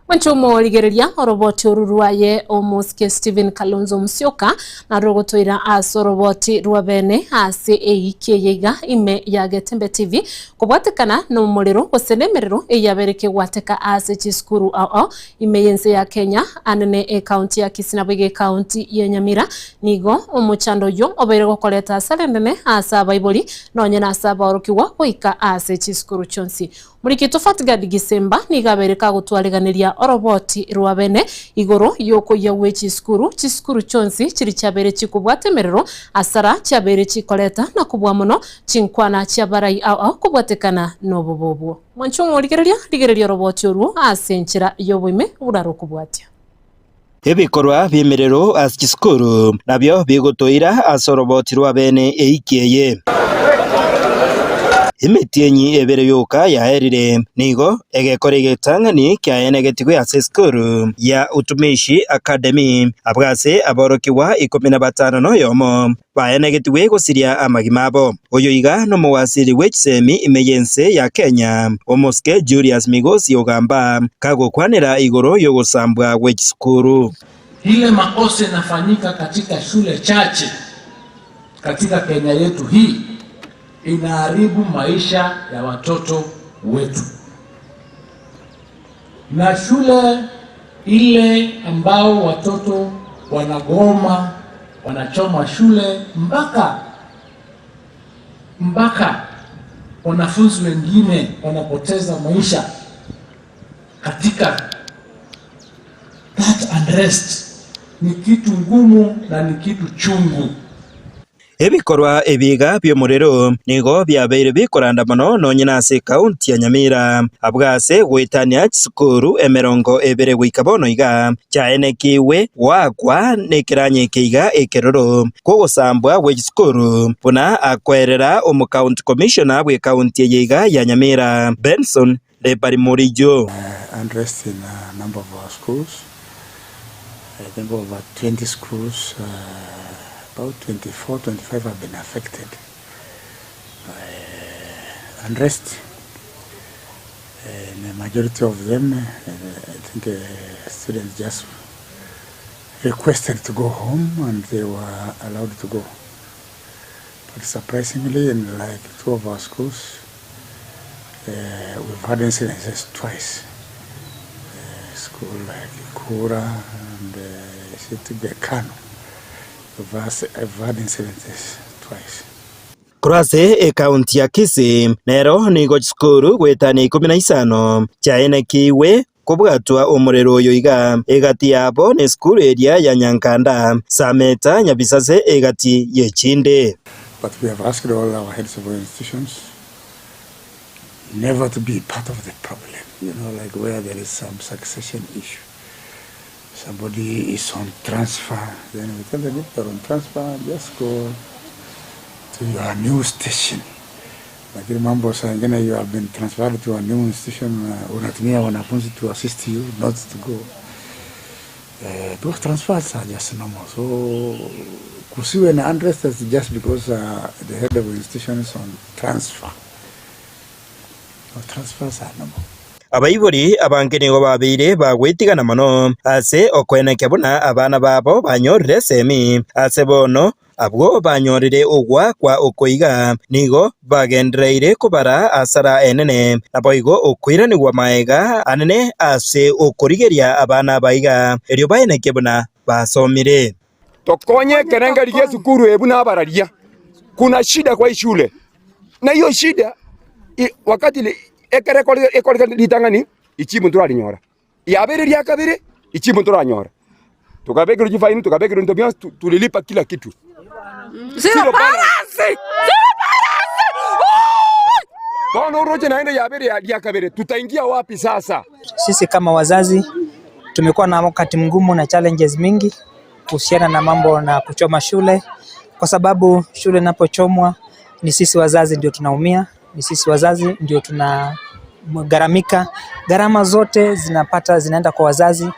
Mwanchumo ligereria oroboti oruruaye omuske Stephen Kalonzo Musyoka na rogotoira asoroboti ruabene ase eikeyega ime ya Getembe TV kubwatekana no muliro osenemerero eyabereke gwateka ase chiskuru ao ime yense ya Kenya anene county ya Kisinabwege county ya Nyamira nigo omuchando yo obere gokoleta salendene asa baiboli nonye na asaba orokiwa kuika ase chiskuru chonsi Muriki tofatiga Disemba nigabereka gutwaleganiria oroboti ruabene igoro yoko yawe chiskuru chonsi chiri chabere chikubwatemerero asara chabere chikoleta na kubwa muno chinkwana chabarai au kubwatekana nobobobo Mwanchumo ligereria roboti oru asenchira yobuime uraro kubwatia Ebikorwa byemerero asikiskuru nabyo bigotoira asoroboti ruabene eikeye Imitienyi ebere yoka yaherire nigo egekore getangani kyaenegetigwe aseskuru ya utumishi academy abwase aborokiwa 15 no yomo baenegetigwe gusiria amagimabo oyoiga no muwasiri wechisemi imeyense ya Kenya omoske Julius Migosi ogamba kagokwanira igoro yogosambwa wechisukuru ile makosa inafanyika katika shule chache katika Kenya yetu hii inaharibu maisha ya watoto wetu. Na shule ile ambao watoto wanagoma, wanachoma shule mpaka wanafunzi wengine wanapoteza maisha katika that unrest, ni kitu ngumu na ni kitu chungu. Ebikorwa ebiga byomurero nigo byabeire bikorandamano nonye nase county ya Nyamira abwase gwetania chisukuru emerongo ebere gwikabono iga chaenekiwe wakwa nekiranye keiga ekeroro kogosambwa gwechisukuru buna akwerera omu county commissioner bwe county yeiga ya Nyamira Benson Lebari Morijo. Unrest in a number of our schools. I think over 20 schools about 24, 25 have been affected by unrest. And the majority of them, I think students just requested to go home and they were allowed to go. But surprisingly, in like 2 of our schools, we've had incidences twice. School like Kura and Kano. I've had incidences twice. Kurase county ya Kisii nero nigo chikuru gwetani 15 chaenekiwe kubwatwa omurero oyo iga egati yabo ne school area ya Nyankanda Sameta Nyabisase egati yechinde. But we have asked all our heads of our institutions never to be part of the problem, you know, like where there is some succession issue. Somebody is on transfer, then we tell them if they're on transfer, just go to your new station. Like remember, saying you have been transferred to a new station, unatumia wanafunzi to assist you, not to go. Those transfers are just normal. So kusiwe na unrest is just because the head of the institution is on transfer. So transfers are normal. Abaibori abangenigo babire bagwitigana mano ase okweneke buna abana babo banyorire semi ase bono abwo banyorire ogwa kwa okoiga nigo bagendereire kubara asara enene naboigo okwiranirwa maega anene ase okorigeria abana baiga erio baeneke buna basomire tokonye kerengerie sukuru ebuna abararia kuna shida kwa shule na hiyo shida wakati ekore litangani ichimu turarinyora yabereria kabere ichimu turanyora tukabekero jifaini tukabekero ntobians tulilipa kila kitu zero balance bono roje naenda yabere ya kabere tutaingia wapi sasa? Sisi kama wazazi tumekuwa na wakati mgumu na challenges mingi kuhusiana na mambo na kuchoma shule, kwa sababu shule inapochomwa ni sisi wazazi ndio tunaumia, ni sisi wazazi ndio tunagaramika, gharama zote zinaenda kwa wazazi.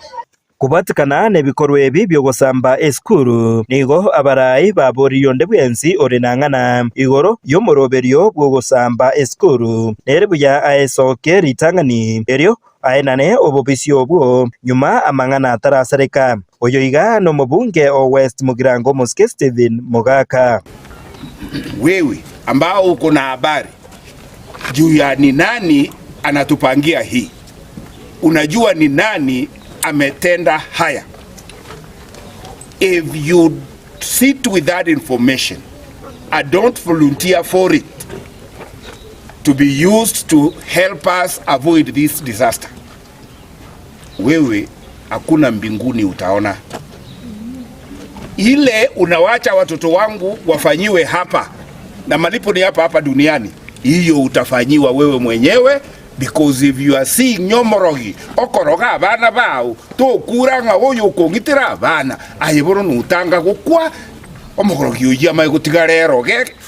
Kubatikana nebikorwa ebi byogosamba eskuru nigo abarai baboriyo ndebwensi orenangana igoro yomoroberio bwogosamba eskuru nerebuya aesoke ritangani eryo aenane obobisi obwo nyuma amang'ana tarasareka oyoiga no mbunge o West Mugirango Muske Stephen Mogaka. Wewe ambao uko na habari juu ya ni nani anatupangia hii, unajua ni nani ametenda haya. If you sit with that information, I don't volunteer for it to be used to help us avoid this disaster. Wewe hakuna mbinguni utaona. Ile unawacha watoto wangu wafanyiwe hapa na malipo ni hapa duniani, hiyo utafanyiwa wewe mwenyewe, because if you are seeing nyomorogi okoroga abana bao to kuranga oyo kongitira abana ayiboro nutanga gukwa omogorogi uya mai gutigarero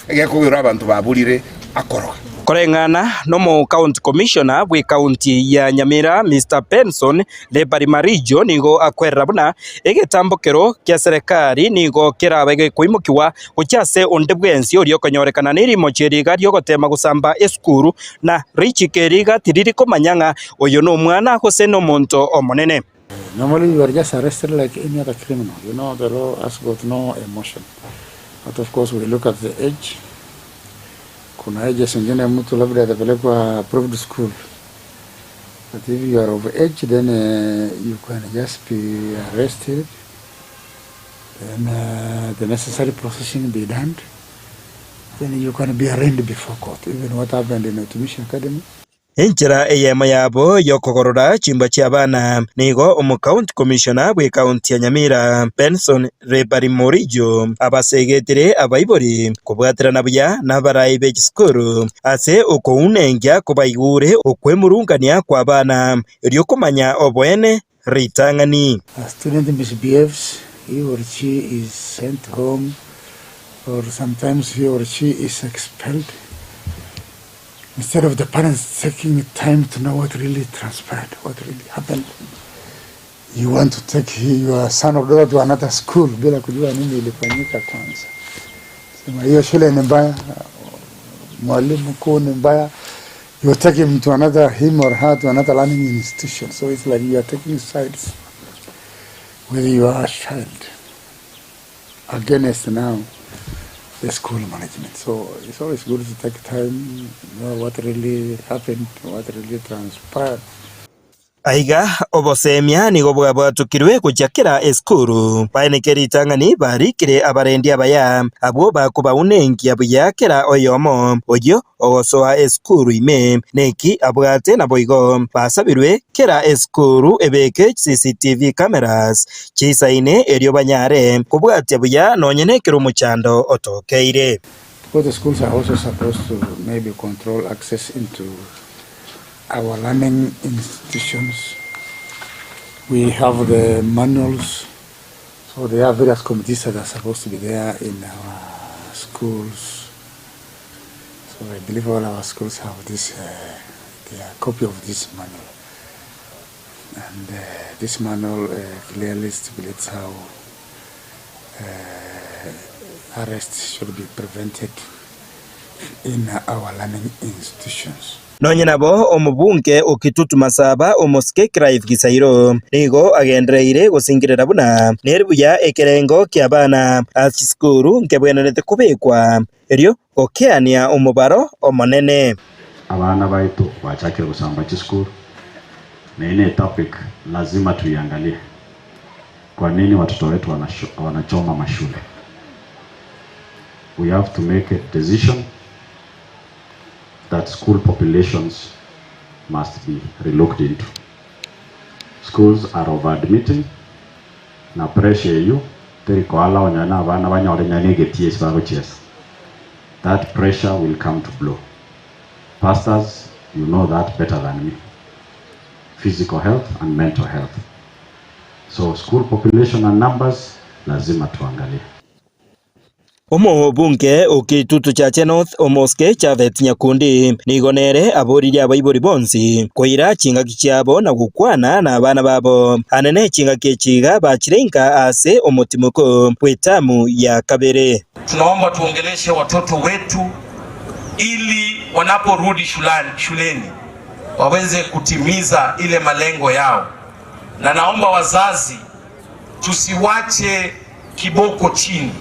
gekogera abantu babulire akoroga koreng'ana no county commissioner bwe county ya Nyamira Mr. Benson Lebari Marijo nigo akwerera buna egetambokero kya serikali nigo kirabege kuimukiwa guchase onde bwensi orio konyorekana niri mocheriga ryo gotema gusamba eskuru na richikeriga tiriri komanyanga oyo no mwana hose no monto omonene. Normally you are just arrested like any other criminal. You know, the law has got no emotion. But of course we look at the age. Kuna age zingine mtu labda atapelekwa approved school. But if you are of age, then you can just be arrested. Then the necessary processing be done. Then you can be arraigned before court. Even what happened in Tumishi Academy. Enchera eyema yabo yokogorora chimba chia bana nigo county commissioner bwe county ya Nyamira Benson Lebari Marijo abasegetire abaibori kubwatirana buya n'abarayi b'ekisukuru ase uko unengya kubayigure okwemurungania kwa bana ryo kumanya obwene ritangani. A student misbehaves, he or she is sent home, or sometimes he or she is expelled. Instead of the parents taking time to know what really transpired, what really happened, you want to take your son or daughter to another school bila kujua nini ilifanyika kwanza. Sema hiyo shule ni mbaya, mwalimu mkuu ni mbaya. You take him to him or her to another learning institution. So it's like you are taking sides with your child against now the school management. So it's always good to take time, know what really happened, what really transpired. Aiga obosemia nigo bwabatukirwe kujakira eskuru bainekeri tangani barikire abarendi abaya abo bakuba unengi abuyakera oyomo oyo ogosoa eskuru ime neki abwate na boigo basabirwe kera eskuru ebeke CCTV cameras chisaine erio banyare kubwate abuya nonyenekero muchando otokeire. Because the schools are also supposed to maybe control access into our learning institutions. We have the manuals, so there are various committees that are supposed to be there in our schools. So I believe all our schools have this, a copy of this manual. And this manual clearly stipulates how arrests should be prevented in our learning institutions. Nonye nabo omubunge okitutu masaba omoske Clive Gisairo nigo agendereire gusingirira buna nerbuya ekerengo kya bana asikuru nkebwenerete kubekwa erio okeania omubaro omonene. Abana baitu bachakira gusamba chiskuru na ine topic lazima tuiangalie. Kwa nini watoto wetu wanachoma mashule? We have to make a decision that school populations must be relooked into. Schools are over-admitting na pressure you teriko ala onyana abana banyore nyane geties bago chess. That pressure will come to blow. Pastors, you know that better than me. Physical health and mental health. So school population and numbers lazima tuangalie. Omo bunge okitutu cha North omoske cha Nyakundi nigonere aboriria abaibori bonsi koira chinga kichabo na gukwana na abana babo anene chinga kechiga bachirenga ase omotimuko kwetamu ya kabere. Tunaomba tuongeleshe watoto wetu ili wanaporudi shuleni waweze kutimiza ile malengo yao. Na naomba wazazi tusiwache kiboko chini.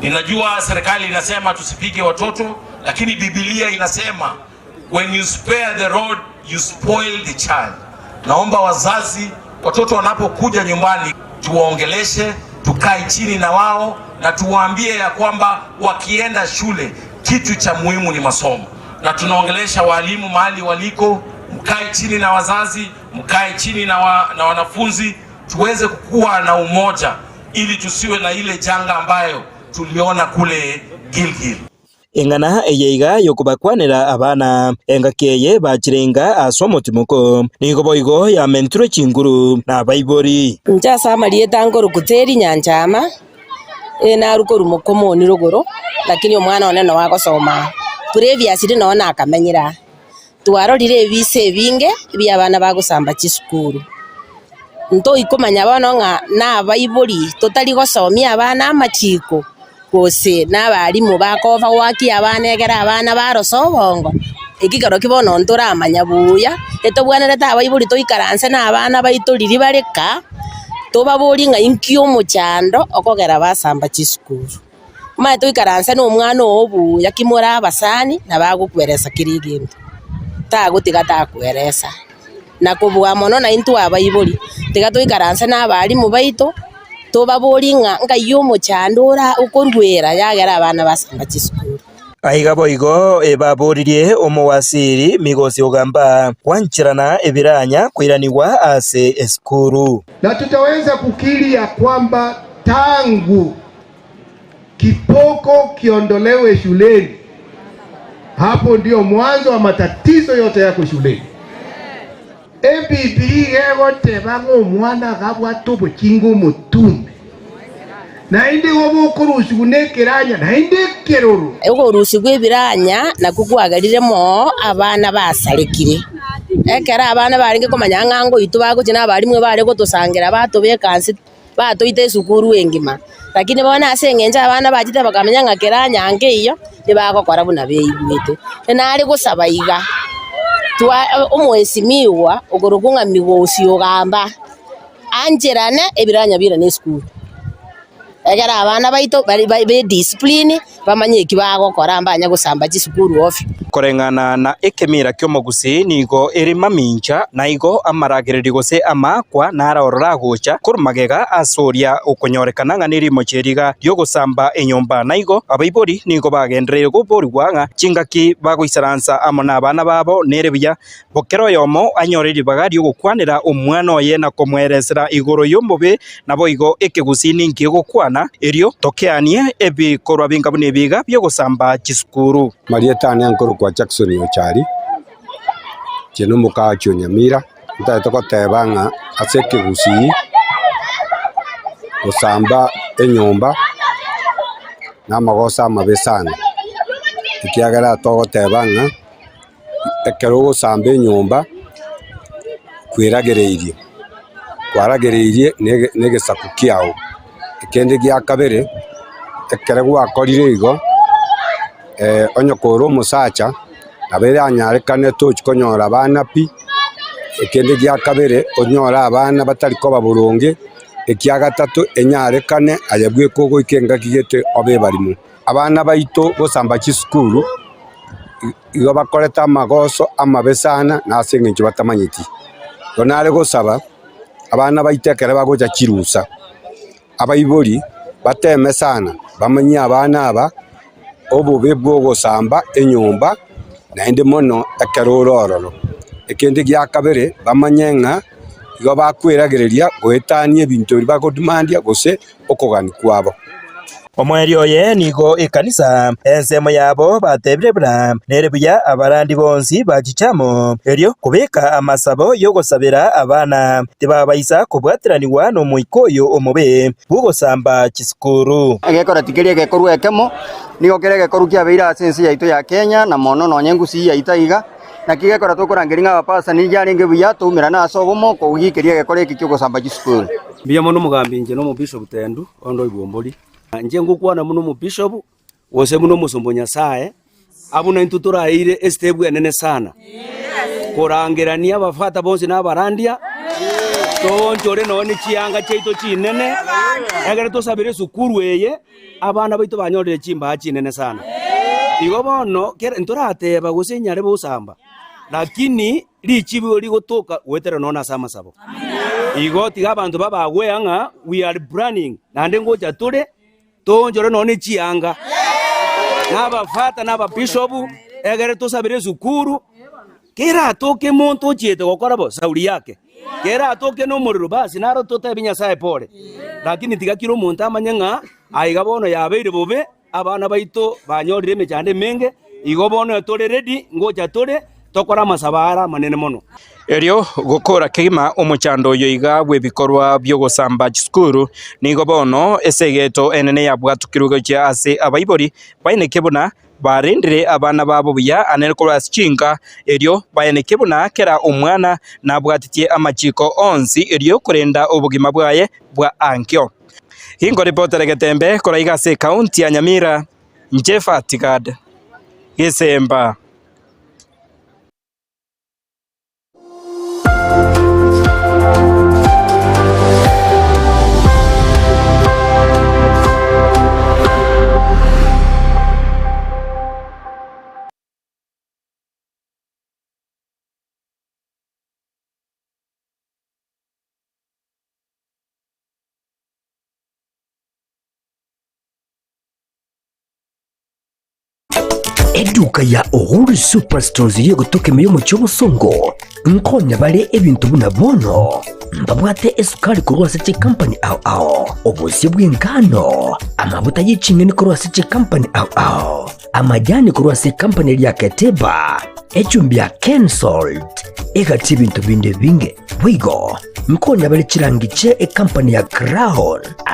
Ninajua serikali inasema tusipige watoto, lakini Biblia inasema when you spare the rod you spoil the child. Naomba wazazi, watoto wanapokuja nyumbani tuwaongeleshe, tukae chini na wao na tuwaambie ya kwamba wakienda shule kitu cha muhimu ni masomo. Na tunaongelesha walimu mahali waliko, mkae chini na wazazi, mkae chini na wanafunzi, tuweze kuwa na umoja ili tusiwe na ile janga ambayo tuliona kule Gilgil. Engana eyeiga yokubakwanira abana engakeye bachirenga asomotimoko nigo boigo ya mentro chinguru na baibori njasa marieta ngoro kuteri nyanjama na ruko rumokomo ni rogoro lakini omwana one no wagosoma previous ri no na akamenyira twarorire bise binge bya abana bagusamba chisukuru nto ikomanya bana nga na baibori totali gosomia abana amachiko kose n'abarimu bakova waki abana egera abana barosobongo ikigaro kibono ntora amanya buya etobwanere tabayiburi toikaranse n'abana baitoriri bareka tobabori nga inkyo muchando okogera basamba chisukuru ma toikaranse n'omwana obuya kimora abasani nabagukweresa kirigendo tagutiga takweresa nakobwa mono na intu abayiburi tiga toikaranse n'abarimu baito tobabori nga yomo chandora ukorwera yagera abana basamba chisukuru aiga boigo ebaboririe omowasiri migosi ogamba kwanchirana ebiranya kwiraniwa ase eskuru. Na tutaweza kukiri ya kwamba tangu kipoko kiondolewe shuleni, hapo ndio mwanzo wa matatizo yote yako shuleni. Ebibiri yegote bango mwana gabwa tobo chingo mutumbe na indi gobo korusi gunekeranya na indi keroro ego rusi gwebiranya na kugwagarire mo abana basarekire ekera abana baringe komanya ngango itu bagukina bari mwe bare gotosangira batobekansi batoite sukuru engima lakini bona asengenje abana bagite bakamenya ngakeranya nge iyo ibagokora buna beigwete nari gusabaiga twa omwesimiwa ogorogunga migosi ogamba anjerane ebiranya bira ne school egera abana baito bari discipline bamanye kibagokora mbanya gusamba chisukuru ofi korengana na ekemira kyomogusi nigo eri mamincha naigo amaragiriri gose amakwa narorora gocha kurumagega asoria ukonyorekana nganiri mocheriga yo gusamba enyomba naigo abaibori nigo bagendere gobori gwanga chingaki bagoisaransa amona abana babo nerebuya bokero yomo anyoriri bagari yo gukwanira omwana oye na komweresera igoro yombobe nabo igo ekegusi ninki gukwana erio tokeanie ebi korwa bingabune biga byo gusamba chisukuru Marieta ni ankoro kwa Jackson Ochari cheno muka Nyamira nta toko tebanga aseke gusi gusamba enyomba na magosa mabesana ikiagara toko tebanga ekero gusamba enyomba kwiragereirie kwaragereirie nege sakukiao ikende gya kabere ekere gwakorire igo onyokoro musacha abere anyarekane tukonyora abana pi ekende gya kabere onyora abana batari ko baburunge ekya gatatu enyarekane ayabwe kogo ikenga kigete obe barimu abana baito gosamba chisukuru igo bakoreta magoso amabesana nasengenje batamanyiti donare gosaba abana baitekere bagoja chirusa abaibori bateme sana bamanye abana aba obubi bwo gusamba enyomba na indi mono ekerorororo ekindi gya kabere bamanyenga igo bakwiragereria gwetania ebintu biri bagodemandia gose okogani kwabo omweri oye nigo ekanisa ensemo yabo batebire bra nerebuya abarandi bonsi bachichamo erio kubeka amasabo yo gosabira abana tibabaisa kubwatiraniwa no muikoyo omobe bugosamba chisukuru agekora tikirie gekoru ekemo nigo kerege koru kia beira sensi yaito ya Kenya na mono no nyengusi yaita iga na kigekora tukurangiringa abapasa ni jaringe buya tumira na asobomo ko ugikirie gekore kikyo gosamba chisukuru biya mono mugambi nje no mu bishop tendu ondo ibomboli nje ngukwana muno mu bishop wose muno musombo nyasaye abuna intutura ire estebu enene sana kurangirania abafata bonse n'abarandia tonjore none chianga cheito chinene egere tosabire sukuru eye abana baito banyorere chimba chinene sana igo bono kera ntorateba gusenyare busamba lakini lichibigo ligotoka wetere nona sama sabo igo tiga abantu babagweanga we are planning nande ngoja tore tonjore none chianga n'abafata n'ababishopu egere tosabire sukuru kera atoke muntu ochiete gokora bo sauri yake kera atoke no muriro basi naro totabinya sae pole lakini tigakiro muntu amanyenga aiga bono yabeire bobe abana baito banyorire mechande menge igo bono tore ready ngoja tore tokora masabara manene mono erio gukora kigima omuchando oyo iga bwebikorwa byo gusamba chukuru nigo bono esegeto enene yabwatukirugo kya ase abaibori baineke buna barindire abana babo buya anerikora chinga erio baineke buna kera omwana nabwatitie amachiko onsi erio kurenda obugima bwaye bwa ankyo hingo reporter Getembe koraiga se county ya Nyamira Njefa Tigad Gisemba. Eduka ya Uhuru Superstores yo gutoke meyo mucyo songo nkonya bale ebintu buna bono mbabwate esukari kurwa seche company au obusi bw'ingano amabuta y'icingeni kurwa seche company au amajani kurwa se company ya Keteba echumbi ya Kensalt egati bintu binde binge wigo nkonya bale chirangiche e company ya Crown